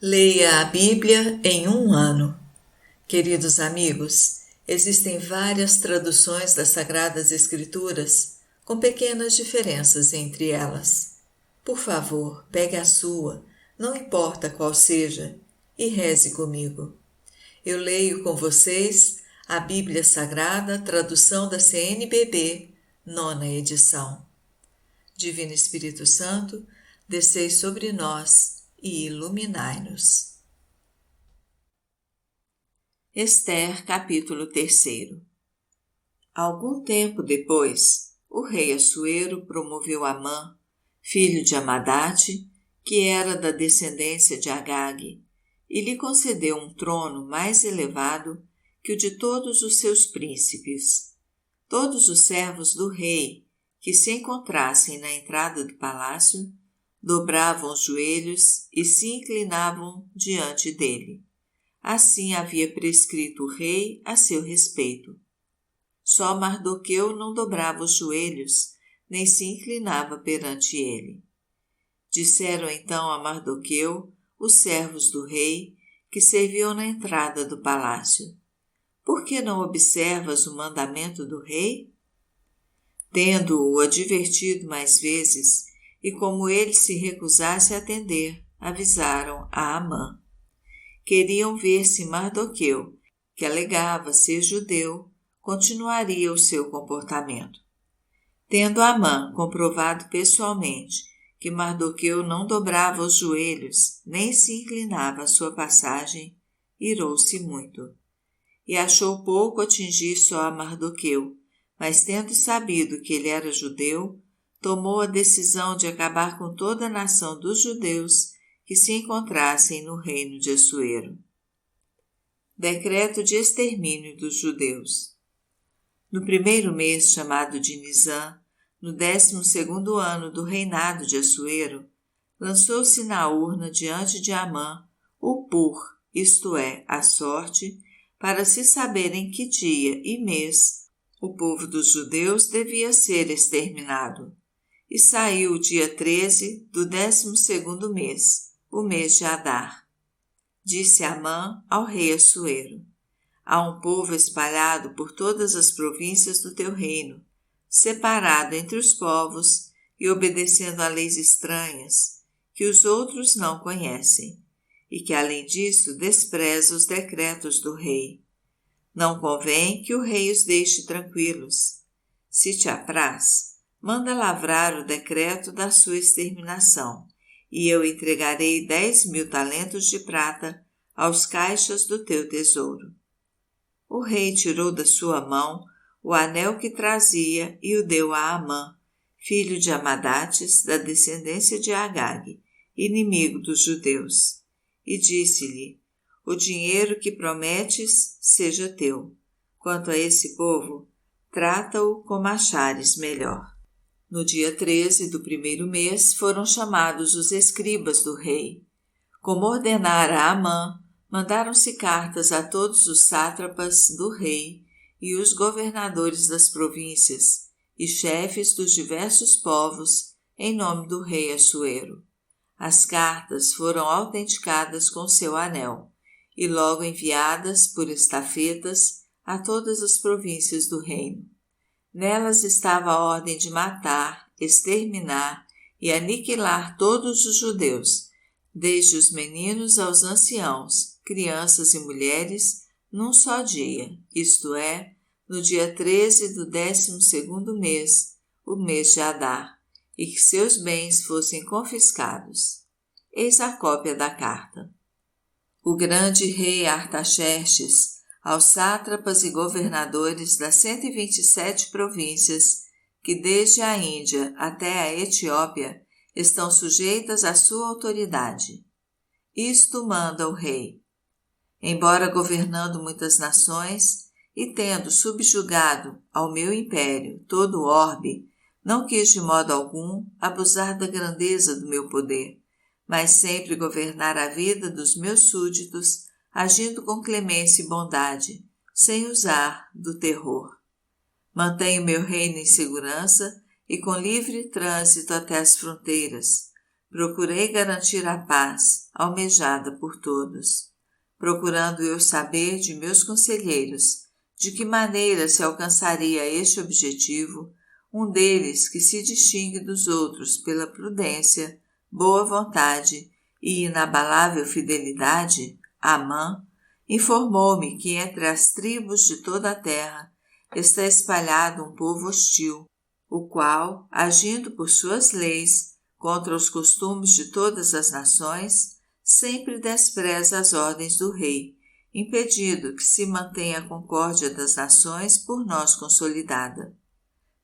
Leia a Bíblia em um ano. Queridos amigos, existem várias traduções das Sagradas Escrituras, com pequenas diferenças entre elas. Por favor, pegue a sua, não importa qual seja, e reze comigo. Eu leio com vocês a Bíblia Sagrada, tradução da CNBB, 9ª edição. Divino Espírito Santo, descei sobre nós e iluminai-nos. Ester, capítulo 3. Algum tempo depois, o rei Assuero promoveu Amã, filho de Amadate, que era da descendência de Agag, e lhe concedeu um trono mais elevado que o de todos os seus príncipes. Todos os servos do rei que se encontrassem na entrada do palácio dobravam os joelhos e se inclinavam diante dele. Assim havia prescrito o rei a seu respeito. Só Mardoqueu não dobrava os joelhos, nem se inclinava perante ele. Disseram então a Mardoqueu os servos do rei, que serviam na entrada do palácio: Por que não observas o mandamento do rei? Tendo-o advertido mais vezes, e como ele se recusasse a atender, avisaram a Amã. Queriam ver se Mardoqueu, que alegava ser judeu, continuaria o seu comportamento. Tendo Amã comprovado pessoalmente que Mardoqueu não dobrava os joelhos, nem se inclinava à sua passagem, irou-se muito. E achou pouco atingir só a Mardoqueu, mas tendo sabido que ele era judeu, tomou a decisão de acabar com toda a nação dos judeus que se encontrassem no reino de Assuero. Decreto de extermínio dos judeus. No primeiro mês, chamado de Nisã, no 12º ano do reinado de Assuero, lançou-se na urna diante de Amã o pur, isto é, a sorte, para se saber em que dia e mês o povo dos judeus devia ser exterminado. E saiu o dia 13 do 12º mês, o mês de Adar. Disse Amã ao rei Assuero: Há um povo espalhado por todas as províncias do teu reino, separado entre os povos e obedecendo a leis estranhas, que os outros não conhecem, e que, além disso, despreza os decretos do rei. Não convém que o rei os deixe tranquilos. Se te apraz, manda lavrar o decreto da sua exterminação, e eu entregarei 10.000 talentos de prata aos caixas do teu tesouro. O rei tirou da sua mão o anel que trazia e o deu a Amã, filho de Amadates, da descendência de Agag, inimigo dos judeus, e disse-lhe: O dinheiro que prometes seja teu. Quanto a esse povo, trata-o como achares melhor. No dia 13 do primeiro mês foram chamados os escribas do rei. Como ordenara Amã, mandaram-se cartas a todos os sátrapas do rei e os governadores das províncias e chefes dos diversos povos, em nome do rei Assuero. As cartas foram autenticadas com seu anel e logo enviadas por estafetas a todas as províncias do reino. Nelas estava a ordem de matar, exterminar e aniquilar todos os judeus, desde os meninos aos anciãos, crianças e mulheres, num só dia, isto é, no dia 13 do 12º mês, o mês de Adar, e que seus bens fossem confiscados. Eis a cópia da carta. O grande rei Artaxerxes, aos sátrapas e governadores das 127 províncias, que desde a Índia até a Etiópia estão sujeitas à sua autoridade. Isto manda o rei. Embora governando muitas nações e tendo subjugado ao meu império todo o orbe, não quis de modo algum abusar da grandeza do meu poder, mas sempre governar a vida dos meus súditos, agindo com clemência e bondade, sem usar do terror. Mantenho meu reino em segurança e com livre trânsito até as fronteiras, procurei garantir a paz, almejada por todos, procurando eu saber de meus conselheiros de que maneira se alcançaria este objetivo, um deles que se distingue dos outros pela prudência, boa vontade e inabalável fidelidade, Amã, informou-me que entre as tribos de toda a terra está espalhado um povo hostil, o qual, agindo por suas leis contra os costumes de todas as nações, sempre despreza as ordens do rei, impedindo que se mantenha a concórdia das nações por nós consolidada.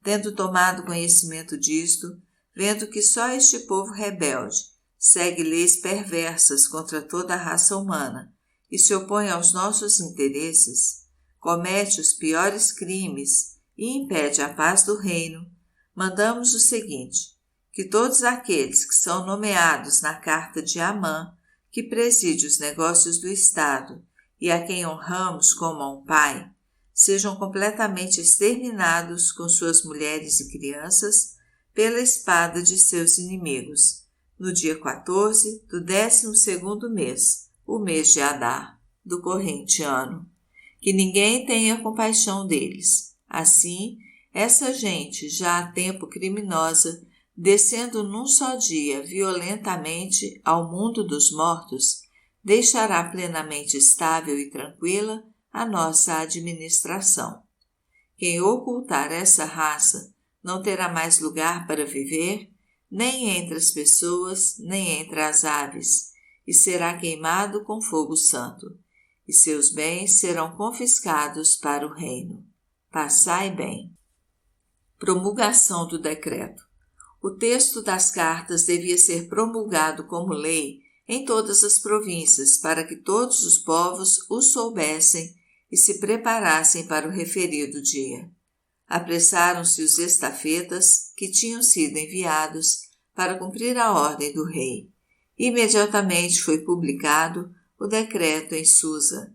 Tendo tomado conhecimento disto, vendo que só este povo rebelde segue leis perversas contra toda a raça humana e se opõe aos nossos interesses, comete os piores crimes e impede a paz do reino, mandamos o seguinte, que todos aqueles que são nomeados na carta de Amã, que preside os negócios do Estado e a quem honramos como a um pai, sejam completamente exterminados com suas mulheres e crianças pela espada de seus inimigos, no dia 14 do 12º mês, o mês de Adar, do corrente ano. Que ninguém tenha compaixão deles. Assim, essa gente, já há tempo criminosa, descendo num só dia violentamente ao mundo dos mortos, deixará plenamente estável e tranquila a nossa administração. Quem ocultar essa raça não terá mais lugar para viver, nem entre as pessoas, nem entre as aves, e será queimado com fogo santo, e seus bens serão confiscados para o reino. Passai bem. Promulgação do decreto. O texto das cartas devia ser promulgado como lei em todas as províncias, para que todos os povos o soubessem e se preparassem para o referido dia. Apressaram-se os estafetas, que tinham sido enviados para cumprir a ordem do rei. Imediatamente foi publicado o decreto em Susa.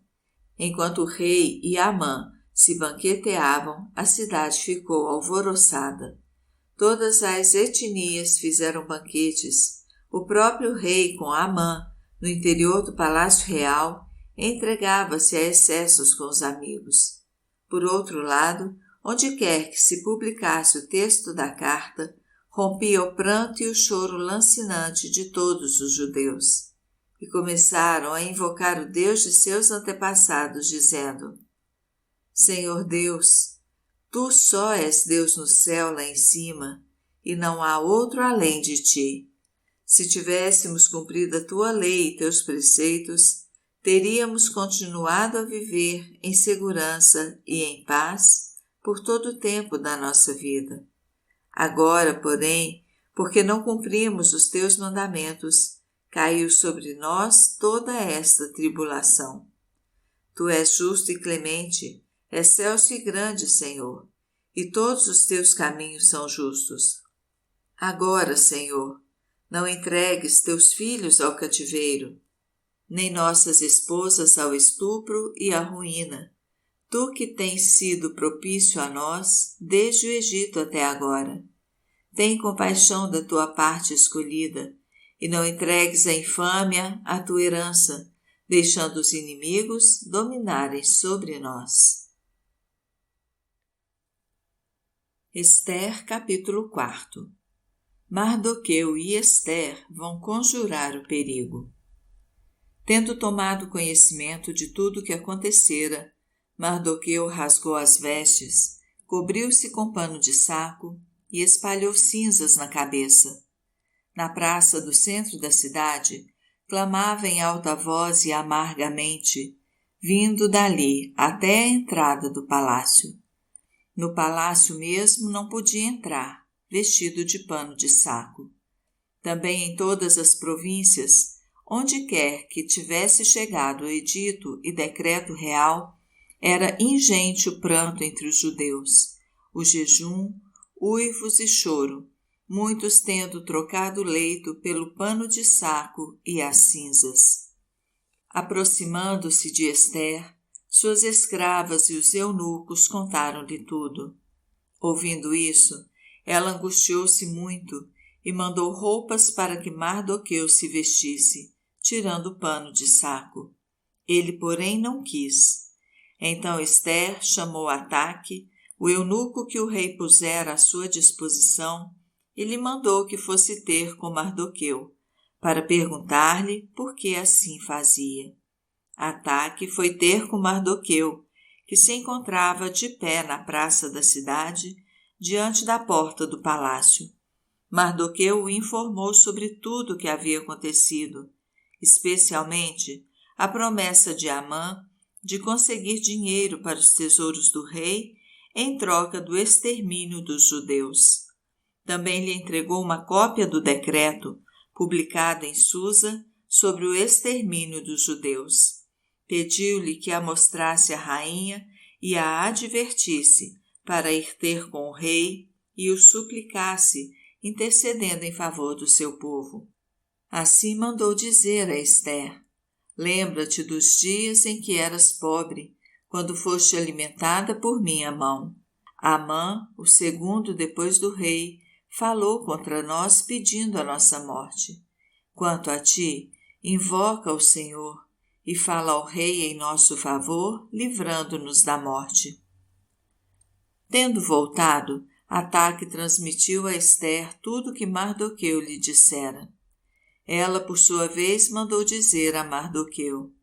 Enquanto o rei e Amã se banqueteavam, a cidade ficou alvoroçada. Todas as etnias fizeram banquetes. O próprio rei com Amã, no interior do palácio real, entregava-se a excessos com os amigos. Por outro lado, onde quer que se publicasse o texto da carta, rompia o pranto e o choro lancinante de todos os judeus. E começaram a invocar o Deus de seus antepassados, dizendo: Senhor Deus, Tu só és Deus no céu lá em cima, e não há outro além de Ti. Se tivéssemos cumprido a Tua lei e Teus preceitos, teríamos continuado a viver em segurança e em paz por todo o tempo da nossa vida. Agora, porém, porque não cumprimos os Teus mandamentos, caiu sobre nós toda esta tribulação. Tu és justo e clemente, excelso e grande, Senhor, e todos os Teus caminhos são justos. Agora, Senhor, não entregues Teus filhos ao cativeiro, nem nossas esposas ao estupro e à ruína, Tu que tens sido propício a nós desde o Egito até agora. Tem compaixão da Tua parte escolhida, e não entregues a infâmia à Tua herança, deixando os inimigos dominarem sobre nós. Ester, capítulo 4. Mardoqueu e Ester vão conjurar o perigo. Tendo tomado conhecimento de tudo o que acontecera, Mardoqueu rasgou as vestes, cobriu-se com pano de saco e espalhou cinzas na cabeça. Na praça do centro da cidade, clamava em alta voz e amargamente, vindo dali até a entrada do palácio. No palácio mesmo não podia entrar, vestido de pano de saco. Também em todas as províncias, onde quer que tivesse chegado o edito e decreto real, era ingente o pranto entre os judeus, o jejum, uivos e choro, muitos tendo trocado o leito pelo pano de saco e as cinzas. Aproximando-se de Ester, suas escravas e os eunucos contaram-lhe tudo. Ouvindo isso, ela angustiou-se muito e mandou roupas para que Mardoqueu se vestisse, tirando o pano de saco. Ele, porém, não quis. Então Ester chamou Ataque, o eunuco que o rei pusera à sua disposição, e lhe mandou que fosse ter com Mardoqueu, para perguntar-lhe por que assim fazia. Ataque foi ter com Mardoqueu, que se encontrava de pé na praça da cidade, diante da porta do palácio. Mardoqueu o informou sobre tudo o que havia acontecido, especialmente a promessa de Amã de conseguir dinheiro para os tesouros do rei em troca do extermínio dos judeus. Também lhe entregou uma cópia do decreto, publicada em Susa, sobre o extermínio dos judeus. Pediu-lhe que a mostrasse à rainha e a advertisse para ir ter com o rei e o suplicasse, intercedendo em favor do seu povo. Assim mandou dizer a Ester: lembra-te dos dias em que eras pobre, quando foste alimentada por minha mão. Amã, o segundo depois do rei, falou contra nós pedindo a nossa morte. Quanto a ti, invoca o Senhor e fala ao rei em nosso favor, livrando-nos da morte. Tendo voltado, Ataque transmitiu a Ester tudo o que Mardoqueu lhe dissera. Ela, por sua vez, mandou dizer a Mardoqueu: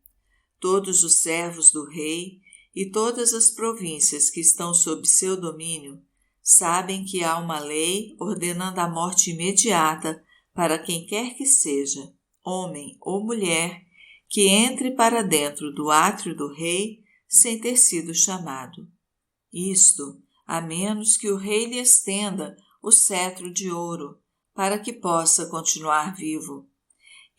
todos os servos do rei e todas as províncias que estão sob seu domínio sabem que há uma lei ordenando a morte imediata para quem quer que seja, homem ou mulher, que entre para dentro do átrio do rei sem ter sido chamado. Isto, a menos que o rei lhe estenda o cetro de ouro, para que possa continuar vivo.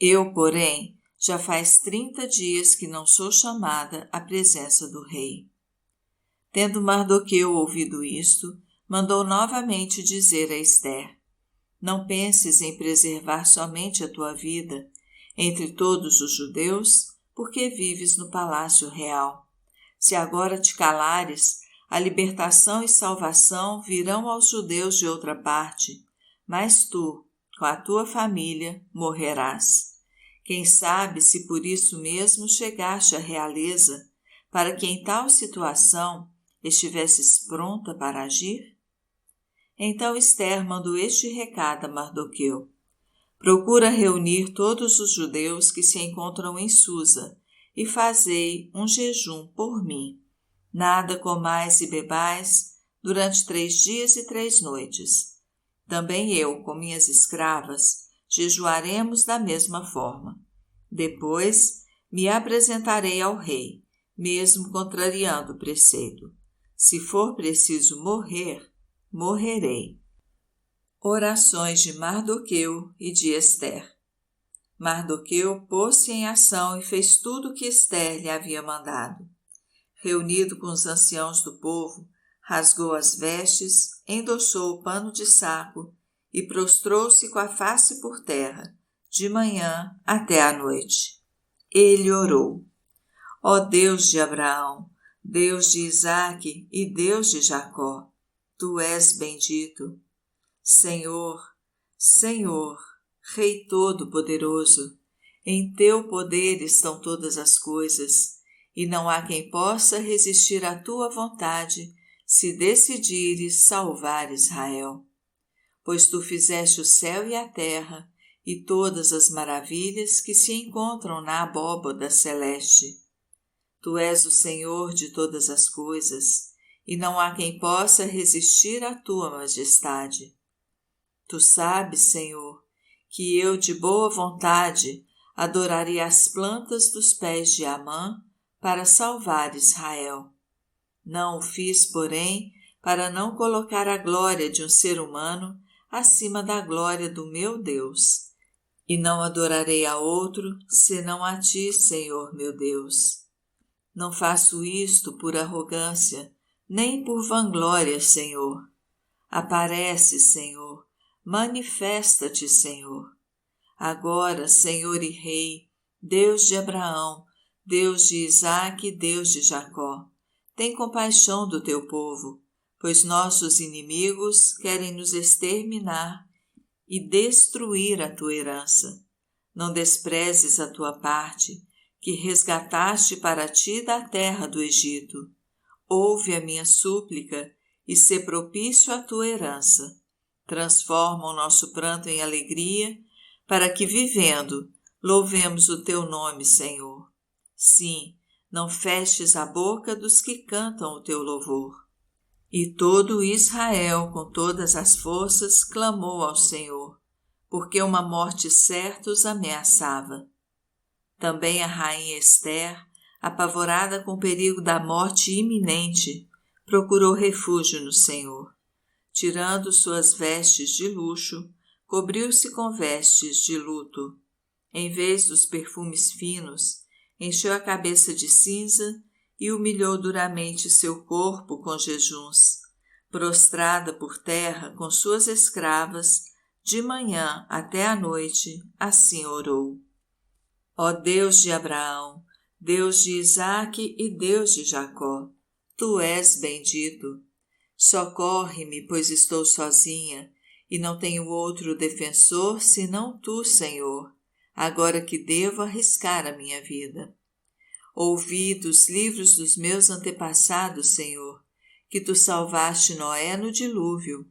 Eu, porém, já faz 30 dias que não sou chamada à presença do rei. Tendo Mardoqueu ouvido isto, mandou novamente dizer a Ester: não penses em preservar somente a tua vida entre todos os judeus, porque vives no palácio real. Se agora te calares, a libertação e salvação virão aos judeus de outra parte, mas tu, com a tua família, morrerás. Quem sabe se por isso mesmo chegaste à realeza, para que em tal situação estivesses pronta para agir? Então Ester mandou este recado a Mardoqueu: procura reunir todos os judeus que se encontram em Susa e fazei um jejum por mim. Nada comais e bebais durante 3 dias e 3 noites. Também eu, com minhas escravas, jejuaremos da mesma forma. Depois me apresentarei ao rei, mesmo contrariando o preceito. Se for preciso morrer, morrerei. Orações de Mardoqueu e de Ester. Mardoqueu pôs-se em ação e fez tudo o que Ester lhe havia mandado. Reunido com os anciãos do povo, rasgou as vestes, endossou o pano de saco e prostrou-se com a face por terra, de manhã até à noite. Ele orou: ó Deus de Abraão, Deus de Isaque e Deus de Jacó, tu és bendito. Senhor, Senhor, Rei Todo-Poderoso, em teu poder estão todas as coisas, e não há quem possa resistir à tua vontade se decidires salvar Israel. Pois tu fizeste o céu e a terra e todas as maravilhas que se encontram na abóbada celeste. Tu és o Senhor de todas as coisas, e não há quem possa resistir à tua majestade. Tu sabes, Senhor, que eu de boa vontade adoraria as plantas dos pés de Amã para salvar Israel. Não o fiz, porém, para não colocar a glória de um ser humano acima da glória do meu Deus. E não adorarei a outro, senão a ti, Senhor meu Deus. Não faço isto por arrogância, nem por vanglória, Senhor. Aparece, Senhor, manifesta-te, Senhor. Agora, Senhor e Rei, Deus de Abraão, Deus de Isaque e Deus de Jacó, tem compaixão do teu povo, pois nossos inimigos querem nos exterminar e destruir a tua herança. Não desprezes a tua parte, que resgataste para ti da terra do Egito. Ouve a minha súplica e sê propício à tua herança. Transforma o nosso pranto em alegria, para que, vivendo, louvemos o teu nome, Senhor. Sim, não feches a boca dos que cantam o teu louvor. E todo Israel, com todas as forças, clamou ao Senhor, porque uma morte certa os ameaçava. Também a rainha Ester, apavorada com o perigo da morte iminente, procurou refúgio no Senhor. Tirando suas vestes de luxo, cobriu-se com vestes de luto. Em vez dos perfumes finos, encheu a cabeça de cinza e humilhou duramente seu corpo com jejuns. Prostrada por terra com suas escravas, de manhã até à noite, assim orou. Ó Deus de Abraão, Deus de Isaque e Deus de Jacó, tu és bendito. Socorre-me, pois estou sozinha, e não tenho outro defensor senão tu, Senhor, agora que devo arriscar a minha vida. Ouvi dos livros dos meus antepassados, Senhor, que tu salvaste Noé no dilúvio.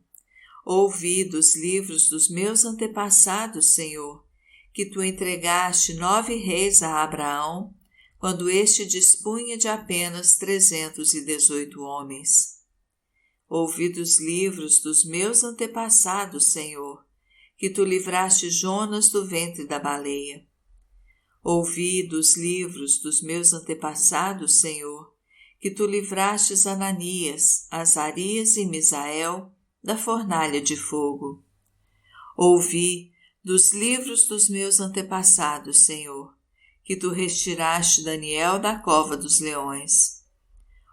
Ouvi dos livros dos meus antepassados, Senhor, que tu entregaste 9 reis a Abraão, quando este dispunha de apenas 318 homens. Ouvi dos livros dos meus antepassados, Senhor, que tu livraste Jonas do ventre da baleia. Ouvi dos livros dos meus antepassados, Senhor, que tu livrastes Ananias, Azarias e Misael da fornalha de fogo. Ouvi dos livros dos meus antepassados, Senhor, que tu retiraste Daniel da cova dos leões.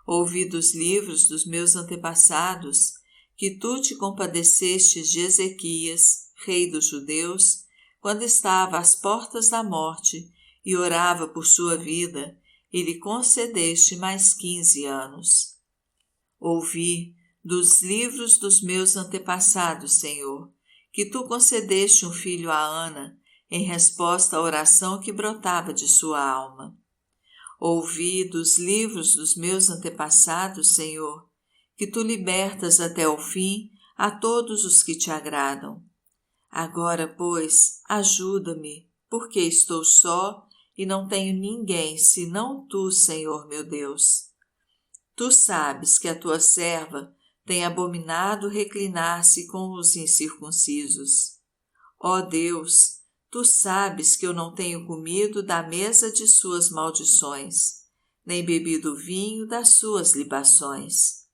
Ouvi dos livros dos meus antepassados que tu te compadecestes de Ezequias, rei dos judeus, quando estava às portas da morte e orava por sua vida, e lhe concedeste mais 15 anos. Ouvi dos livros dos meus antepassados, Senhor, que tu concedeste um filho a Ana, em resposta à oração que brotava de sua alma. Ouvi dos livros dos meus antepassados, Senhor, que tu libertas até o fim a todos os que te agradam. Agora, pois, ajuda-me, porque estou só e não tenho ninguém senão tu, Senhor meu Deus. Tu sabes que a tua serva tem abominado reclinar-se com os incircuncisos. Ó Deus, tu sabes que eu não tenho comido da mesa de suas maldições, nem bebido o vinho das suas libações.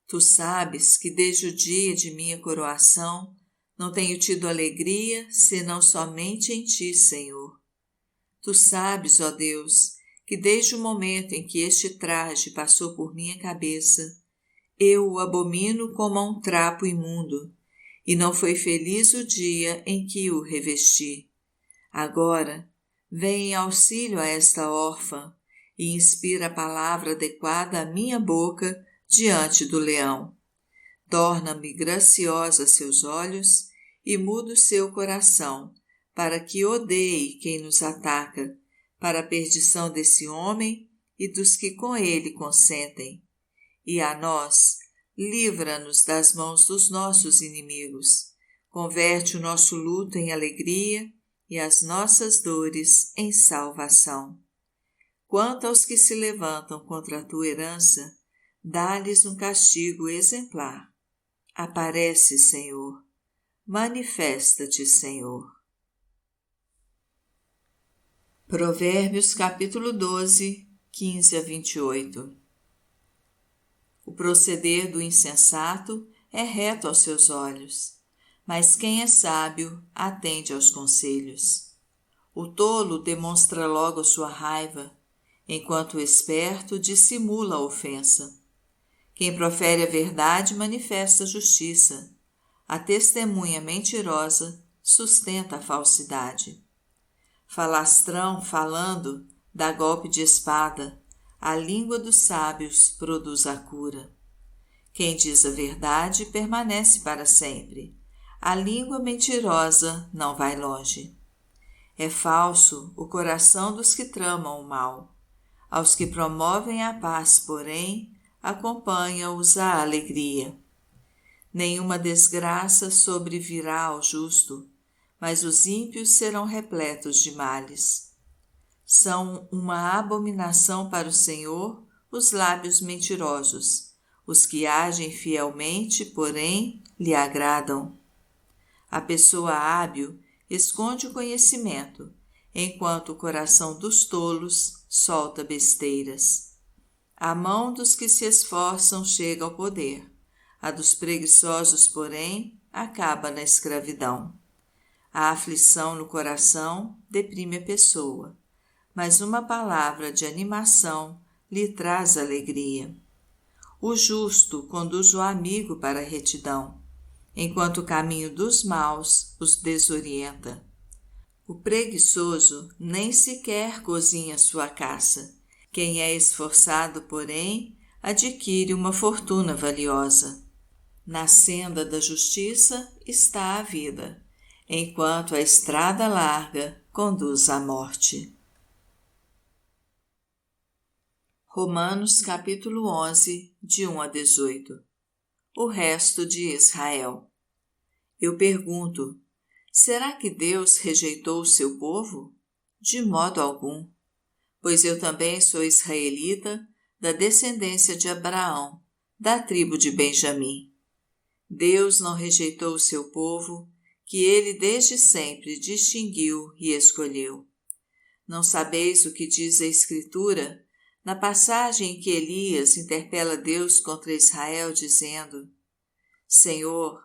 Tu sabes que desde o dia de minha coroação não tenho tido alegria, senão somente em ti, Senhor. Tu sabes, ó Deus, que desde o momento em que este traje passou por minha cabeça, eu o abomino como a um trapo imundo, e não foi feliz o dia em que o revesti. Agora, vem em auxílio a esta órfã e inspira a palavra adequada à minha boca diante do leão. Torna-me graciosa a seus olhos e muda o seu coração, para que odeie quem nos ataca, para a perdição desse homem e dos que com ele consentem. E a nós, livra-nos das mãos dos nossos inimigos, converte o nosso luto em alegria e as nossas dores em salvação. Quanto aos que se levantam contra a tua herança, dá-lhes um castigo exemplar. Aparece, Senhor. Manifesta-te, Senhor. Provérbios capítulo 12, 15 a 28. O proceder do insensato é reto aos seus olhos, mas quem é sábio atende aos conselhos. O tolo demonstra logo a sua raiva, enquanto o esperto dissimula a ofensa. Quem profere a verdade manifesta a justiça. A testemunha mentirosa sustenta a falsidade. Falastrão falando dá golpe de espada. A língua dos sábios produz a cura. Quem diz a verdade permanece para sempre. A língua mentirosa não vai longe. É falso o coração dos que tramam o mal. Aos que promovem a paz, porém, acompanha-os a alegria. Nenhuma desgraça sobrevirá ao justo, mas os ímpios serão repletos de males. São uma abominação para o Senhor os lábios mentirosos. Os que agem fielmente, porém, lhe agradam. A pessoa hábil esconde o conhecimento, enquanto o coração dos tolos solta besteiras. A mão dos que se esforçam chega ao poder, a dos preguiçosos, porém, acaba na escravidão. A aflição no coração deprime a pessoa, mas uma palavra de animação lhe traz alegria. O justo conduz o amigo para a retidão, enquanto o caminho dos maus os desorienta. O preguiçoso nem sequer cozinha sua caça. Quem é esforçado, porém, adquire uma fortuna valiosa. Na senda da justiça está a vida, enquanto a estrada larga conduz à morte. Romanos capítulo 11, de 1 a 18. O resto de Israel. Eu pergunto, será que Deus rejeitou o seu povo? De modo algum, pois eu também sou israelita, da descendência de Abraão, da tribo de Benjamim. Deus não rejeitou o seu povo, que ele desde sempre distinguiu e escolheu. Não sabeis o que diz a Escritura, na passagem em que Elias interpela Deus contra Israel, dizendo: Senhor,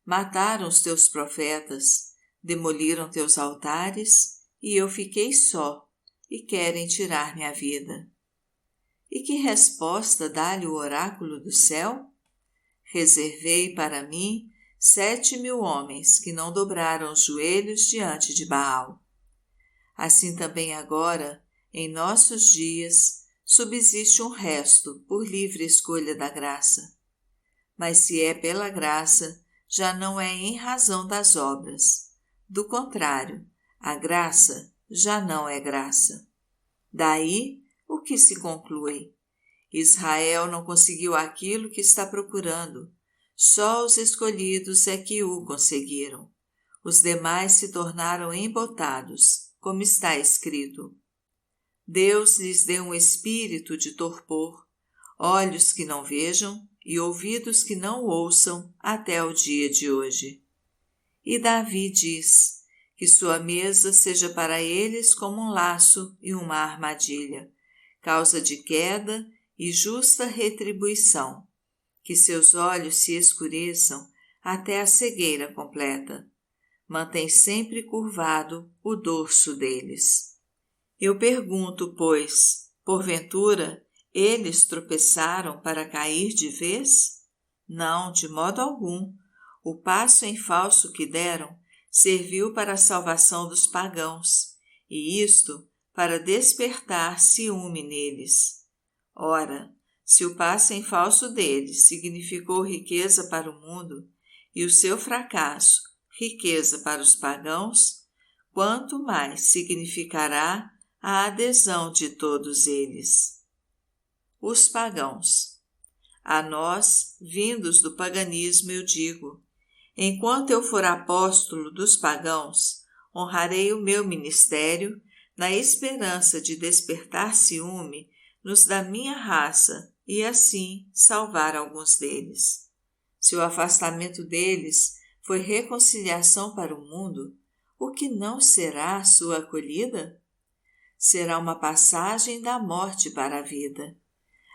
mataram os teus profetas, demoliram teus altares, e eu fiquei só, e querem tirar minha vida. E que resposta dá-lhe o oráculo do céu? Reservei para mim 7.000 homens que não dobraram os joelhos diante de Baal. Assim também agora, em nossos dias, subsiste um resto por livre escolha da graça. Mas se é pela graça, já não é em razão das obras. Do contrário, a graça já não é graça. Daí, o que se conclui? Israel não conseguiu aquilo que está procurando. Só os escolhidos é que o conseguiram. Os demais se tornaram embotados, como está escrito. Deus lhes deu um espírito de torpor, olhos que não vejam e ouvidos que não ouçam até o dia de hoje. E Davi diz que sua mesa seja para eles como um laço e uma armadilha, causa de queda e justa retribuição, que seus olhos se escureçam até a cegueira completa. Mantém sempre curvado o dorso deles. Eu pergunto, pois, porventura, eles tropeçaram para cair de vez? Não, de modo algum. O passo em falso que deram serviu para a salvação dos pagãos, e isto para despertar ciúme neles. Ora, se o passo em falso deles significou riqueza para o mundo, e o seu fracasso riqueza para os pagãos, quanto mais significará a adesão de todos eles. Os pagãos. A nós, vindos do paganismo, eu digo: enquanto eu for apóstolo dos pagãos, honrarei o meu ministério na esperança de despertar ciúme nos da minha raça e assim salvar alguns deles. Se o afastamento deles foi reconciliação para o mundo, o que não será a sua acolhida? Será uma passagem da morte para a vida.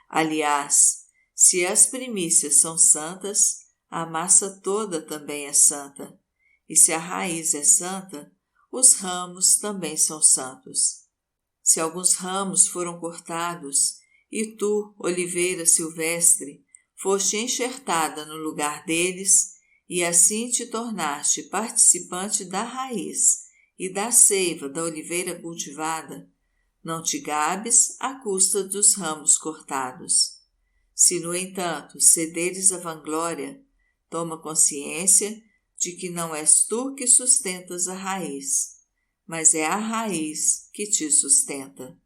Aliás, se as primícias são santas, a massa toda também é santa. E se a raiz é santa, os ramos também são santos. Se alguns ramos foram cortados, e tu, oliveira silvestre, foste enxertada no lugar deles, e assim te tornaste participante da raiz e da seiva da oliveira cultivada, não te gabes à custa dos ramos cortados. Se, no entanto, cederes à vanglória, toma consciência de que não és tu que sustentas a raiz, mas é a raiz que te sustenta.